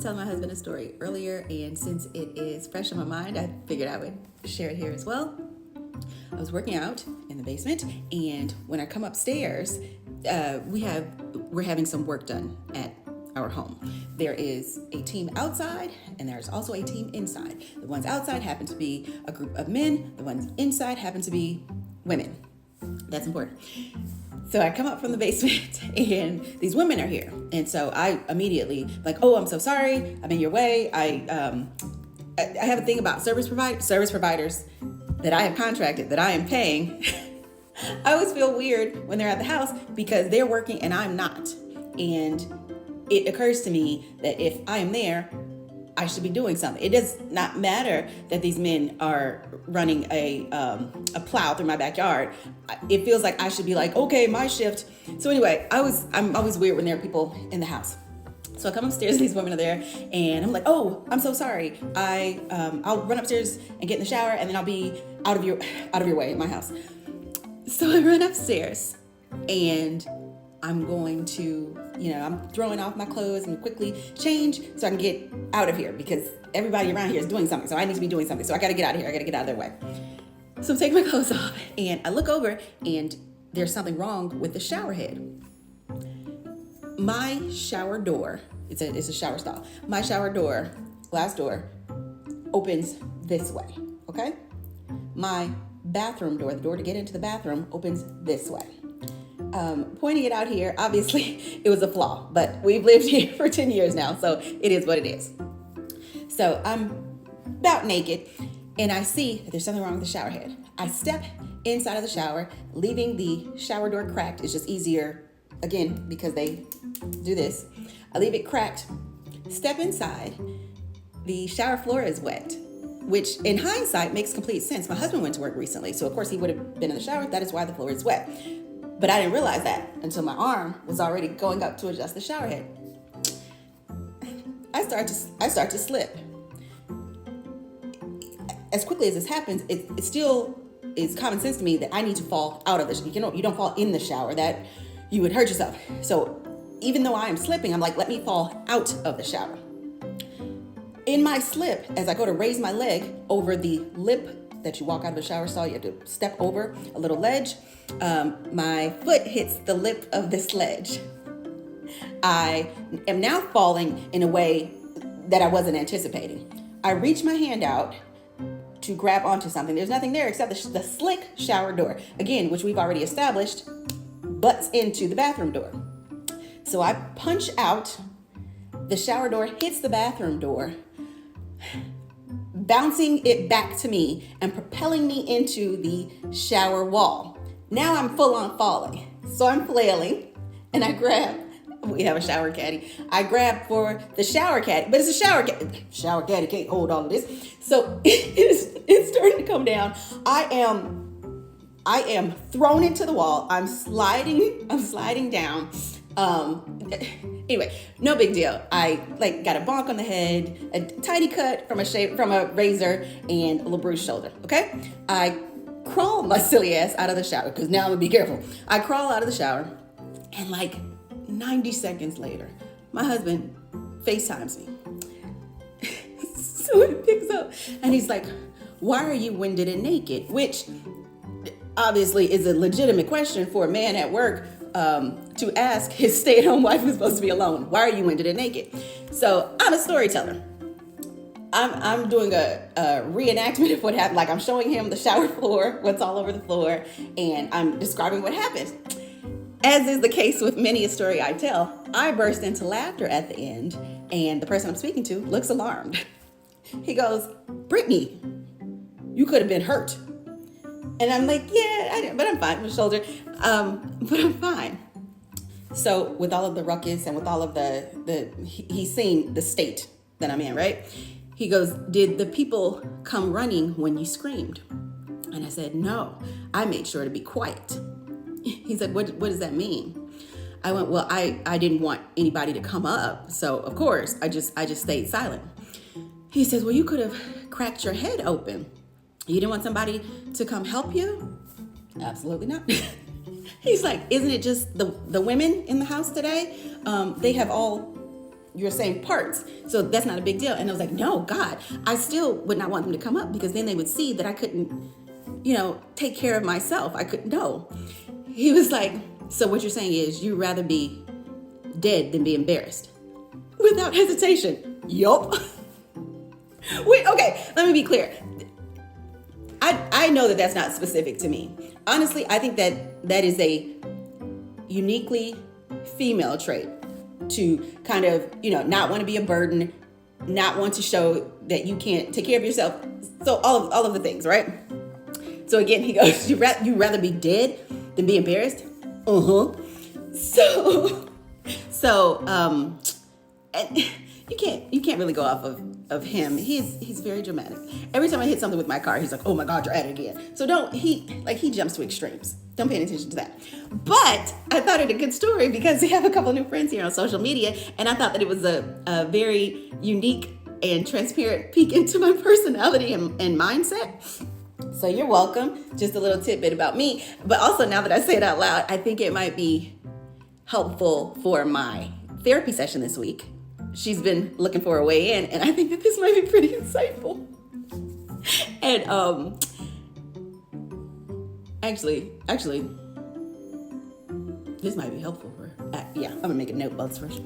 telling my husband a story earlier, and since it is fresh in my mind, I figured I would share it here as well. I was working out in the basement, and when I come upstairs, we're having some work done at our home. There is a team outside, and there's also a team inside. The ones outside happen to be a group of men. The ones inside happen to be women. That's important. So I come up from the basement and these women are here. And so I immediately oh, I'm so sorry. I'm in your way. I have a thing about service providers that I have contracted, that I am paying. I always feel weird when they're at the house because they're working and I'm not. And it occurs to me that if I am there, I should be doing something. It does not matter that these men are running a plow through my backyard. It feels like I should be like, okay, my shift. So anyway, I'm always weird when there are people in the house. So I come upstairs, these women are there, and I'm like, oh, I'm so sorry. I'll run upstairs and get in the shower, and then I'll be out of your way at my house. So I run upstairs, and I'm going to, I'm throwing off my clothes and quickly change so I can get out of here because everybody around here is doing something. So I need to be doing something. So I got to get out of here. I got to get out of their way. So I'm taking my clothes off and I look over and there's something wrong with the shower head. My shower door, it's a shower stall. My shower door, glass door, opens this way. Okay. My bathroom door, the door to get into the bathroom, opens this way. Pointing it out here, obviously it was a flaw, but we've lived here for 10 years now, so it is what it is. So I'm about naked, and I see that there's something wrong with the shower head. I step inside of the shower, leaving the shower door cracked. It's just easier, again, because they do this. I leave it cracked, step inside. The shower floor is wet, which in hindsight makes complete sense. My husband went to work recently, so of course he would have been in the shower. That is why the floor is wet. But I didn't realize that until my arm was already going up to adjust the shower head. I start to slip. As quickly as this happens, it still is common sense to me that I need to fall out of this. You don't fall in the shower, that you would hurt yourself. So even though I am slipping, I'm like, let me fall out of the shower. In my slip, as I go to raise my leg over the lip that you walk out of the shower stall, you have to step over a little ledge. My foot hits the lip of this ledge. I am now falling in a way that I wasn't anticipating. I reach my hand out to grab onto something. There's nothing there except the slick shower door, again, which we've already established, butts into the bathroom door. So I punch out, the shower door hits the bathroom door, bouncing it back to me and propelling me into the shower wall. Now I'm full on falling. So I'm flailing and we have a shower caddy. I grab for the shower caddy, but it's a shower caddy. Shower caddy can't hold all of this. So it's starting to come down. I am thrown into the wall. I'm sliding down. Anyway, no big deal. I got a bonk on the head, a tiny cut from a razor, and a little bruised shoulder. Okay, I crawl my silly ass out of the shower because now I'm gonna be careful. I crawl out of the shower, and 90 seconds later, my husband FaceTimes me. So he picks up and he's like, "Why are you winded and naked?" Which obviously is a legitimate question for a man at work. To ask his stay-at-home wife who's supposed to be alone, why are you winded and naked? So I'm a storyteller. I'm doing a reenactment of what happened. I'm showing him the shower floor, what's all over the floor, and I'm describing what happened. As is the case with many a story I tell, I burst into laughter at the end, and the person I'm speaking to looks alarmed. He goes, "Brittany, you could have been hurt." And I'm like, yeah, but I'm fine. My shoulder, but I'm fine. So with all of the ruckus and with all of he's seen the state that I'm in, right? He goes, "Did the people come running when you screamed?" And I said, "No, I made sure to be quiet." He said, what does that mean? I went, "Well, I didn't want anybody to come up. So of course I just stayed silent." He says, "Well, you could have cracked your head open. You didn't want somebody to come help you?" Absolutely not. He's like, "Isn't it just the women in the house today? They have all you're saying parts, so that's not a big deal. And I was like, no, God, I still would not want them to come up, because then they would see that I couldn't, take care of myself. I couldn't. No. He was like, so what you're saying is you'd rather be dead than be embarrassed? Without hesitation. Yup. Wait, okay, let me be clear. I know that that's not specific to me. Honestly, I think that is a uniquely female trait, to kind of, not want to be a burden, not want to show that you can't take care of yourself. So all of the things, right? So again, he goes, you'd rather be dead than be embarrassed? Uh-huh. So, and you can't really go off of him. He's very dramatic. Every time I hit something with my car, he's like, oh my God, you're at it again. So he jumps to extremes. Don't pay any attention to that. But I thought it a good story because we have a couple of new friends here on social media, and I thought that it was a very unique and transparent peek into my personality and mindset. So you're welcome. Just a little tidbit about me. But also, now that I say it out loud, I think it might be helpful for my therapy session this week. She's been looking for a way in, and I think that this might be pretty insightful. And actually, this might be helpful for her. Yeah, I'm gonna make a note about this first.